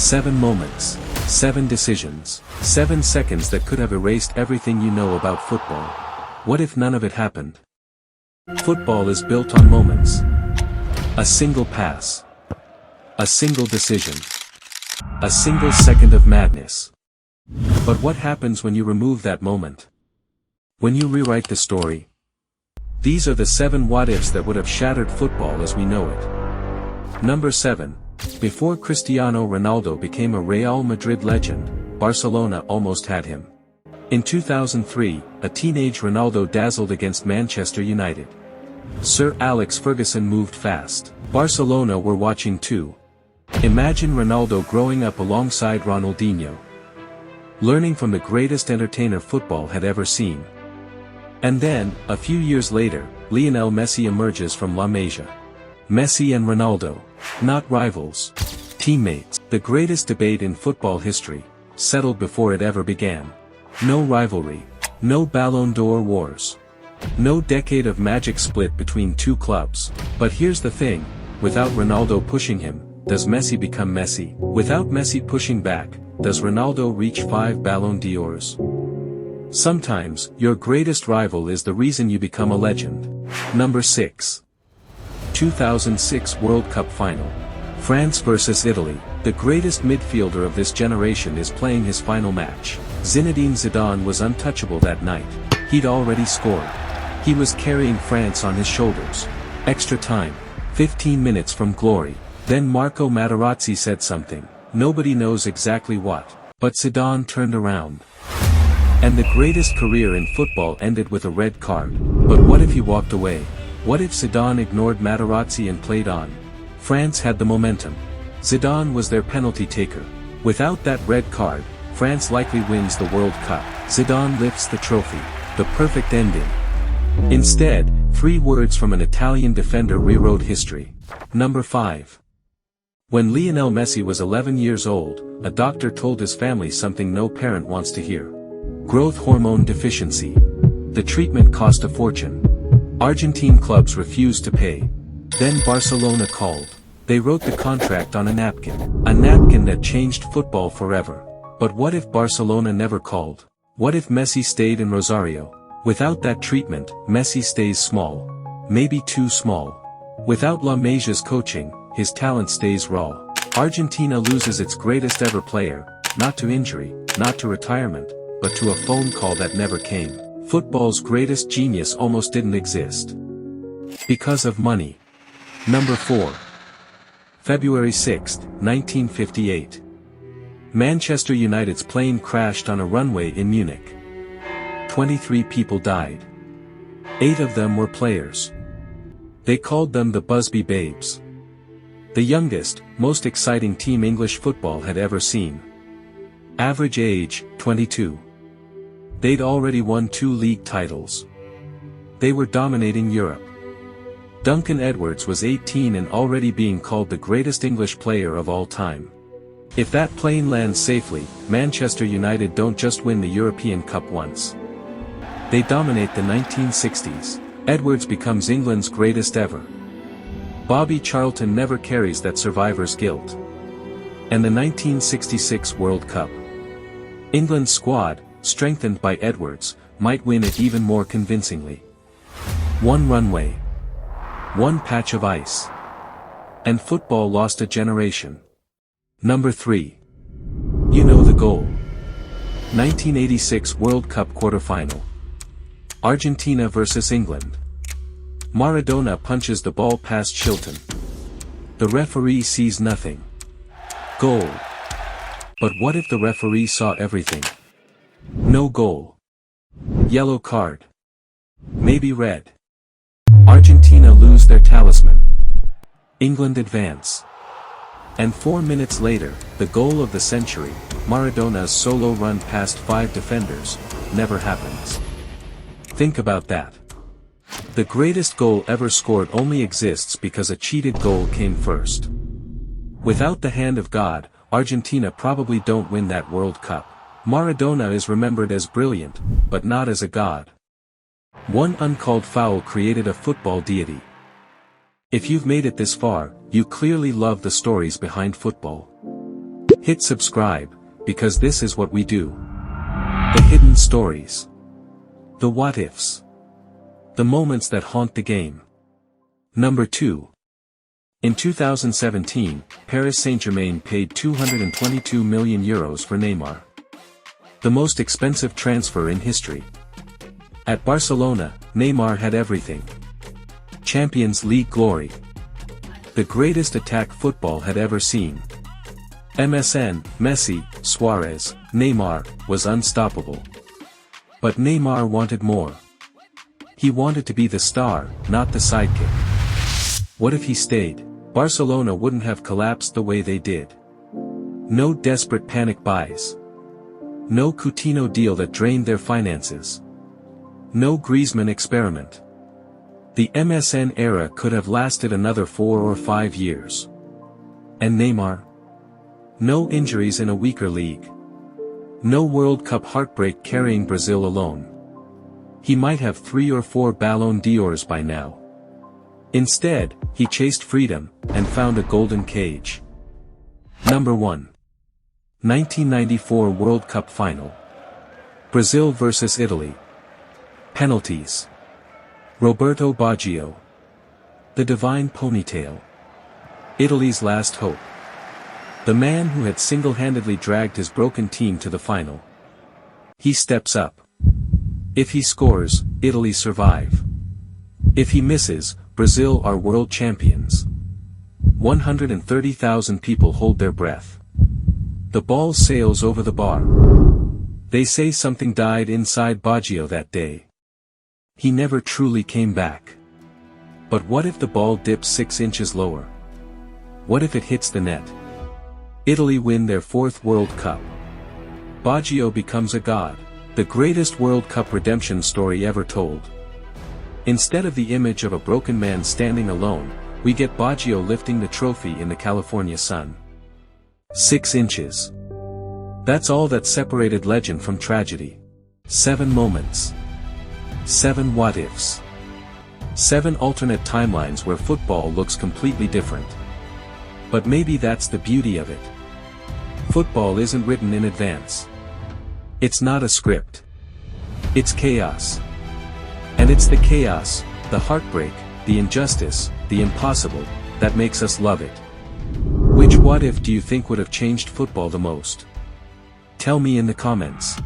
7 moments, 7 decisions, 7 seconds that could have erased everything you know about football. What if none of it happened? Football is built on moments. A single pass. A single decision. A single second of madness. But what happens when you remove that moment? When you rewrite the story? These are the 7 what-ifs that would have shattered football as we know it. Number 7. Before Cristiano Ronaldo became a Real Madrid legend, Barcelona almost had him. In 2003, a teenage Ronaldo dazzled against Manchester United. Sir Alex Ferguson moved fast. Barcelona were watching too. Imagine Ronaldo growing up alongside Ronaldinho, learning from the greatest entertainer football had ever seen. And then, a few years later, Lionel Messi emerges from La Masia. Messi and Ronaldo, not rivals, teammates. The greatest debate in football history, settled before it ever began. No rivalry, no Ballon d'Or wars, no decade of magic split between two clubs. But here's the thing, without Ronaldo pushing him, does Messi become Messi? Without Messi pushing back, does Ronaldo reach 5 Ballon d'Ors? Sometimes, your greatest rival is the reason you become a legend. Number 6. 2006 World Cup Final. France vs Italy. The greatest midfielder of this generation is playing his final match. Zinedine Zidane was untouchable that night. He'd already scored. He was carrying France on his shoulders. Extra time. 15 minutes from glory. Then Marco Materazzi said something. Nobody knows exactly what. But Zidane turned around. And the greatest career in football ended with a red card. But what if he walked away? What if Zidane ignored Materazzi and played on? France had the momentum. Zidane was their penalty taker. Without that red card, France likely wins the World Cup. Zidane lifts the trophy. The perfect ending. Instead, 3 words from an Italian defender rewrote history. Number 5. When Lionel Messi was 11 years old, a doctor told his family something no parent wants to hear. Growth hormone deficiency. The treatment cost a fortune. Argentine clubs refused to pay. Then Barcelona called. They wrote the contract on a napkin. A napkin that changed football forever. But what if Barcelona never called? What if Messi stayed in Rosario? Without that treatment, Messi stays small. Maybe too small. Without La Masia's coaching, his talent stays raw. Argentina loses its greatest ever player, not to injury, not to retirement, but to a phone call that never came. Football's greatest genius almost didn't exist. Because of money. Number 4. February 6, 1958. Manchester United's plane crashed on a runway in Munich. 23 people died. 8 of them were players. They called them the Busby Babes. The youngest, most exciting team English football had ever seen. Average age, 22. They'd already won 2 league titles. They were dominating Europe. Duncan Edwards was 18 and already being called the greatest English player of all time. If that plane lands safely, Manchester United don't just win the European Cup once. They dominate the 1960s. Edwards becomes England's greatest ever. Bobby Charlton never carries that survivor's guilt. And the 1966 World Cup. England's squad, strengthened by Edwards, might win it even more convincingly. 1 runway. 1 patch of ice. And football lost a generation. Number 3. You know the goal. 1986 World Cup quarterfinal. Argentina vs England. Maradona punches the ball past Shilton. The referee sees nothing. Goal. But what if the referee saw everything? No goal. Yellow card. Maybe red. Argentina lose their talisman. England advance. And 4 minutes later, the goal of the century, Maradona's solo run past 5 defenders, never happens. Think about that. The greatest goal ever scored only exists because a cheated goal came first. Without the hand of God, Argentina probably don't win that World Cup. Maradona is remembered as brilliant, but not as a god. 1 uncalled foul created a football deity. If you've made it this far, you clearly love the stories behind football. Hit subscribe, because this is what we do. The hidden stories. The what-ifs. The moments that haunt the game. Number 2. In 2017, Paris Saint-Germain paid €222 million for Neymar. The most expensive transfer in history. At Barcelona, Neymar had everything. Champions League glory. The greatest attack football had ever seen. MSN, Messi, Suarez, Neymar, was unstoppable. But Neymar wanted more. He wanted to be the star, not the sidekick. What if he stayed? Barcelona wouldn't have collapsed the way they did. No desperate panic buys. No Coutinho deal that drained their finances. No Griezmann experiment. The MSN era could have lasted another 4 or 5 years. And Neymar? No injuries in a weaker league. No World Cup heartbreak carrying Brazil alone. He might have 3 or 4 Ballon d'Ors by now. Instead, he chased freedom, and found a golden cage. Number 1. 1994 World Cup Final. Brazil vs Italy. Penalties. Roberto Baggio. The divine ponytail. Italy's last hope. The man who had single-handedly dragged his broken team to the final. He steps up. If he scores, Italy survive. If he misses, Brazil are world champions. 130,000 people hold their breath. The ball sails over the bar. They say something died inside Baggio that day. He never truly came back. But what if the ball dips 6 inches lower? What if it hits the net? Italy win their 4th World Cup. Baggio becomes a god. The greatest World Cup redemption story ever told. Instead of the image of a broken man standing alone, we get Baggio lifting the trophy in the California sun. 6 inches. That's all that separated legend from tragedy. 7 moments. 7 what-ifs. 7 alternate timelines where football looks completely different. But maybe that's the beauty of it. Football isn't written in advance. It's not a script. It's chaos. And it's the chaos, the heartbreak, the injustice, the impossible, that makes us love it. Which what-if do you think would have changed football the most? Tell me in the comments.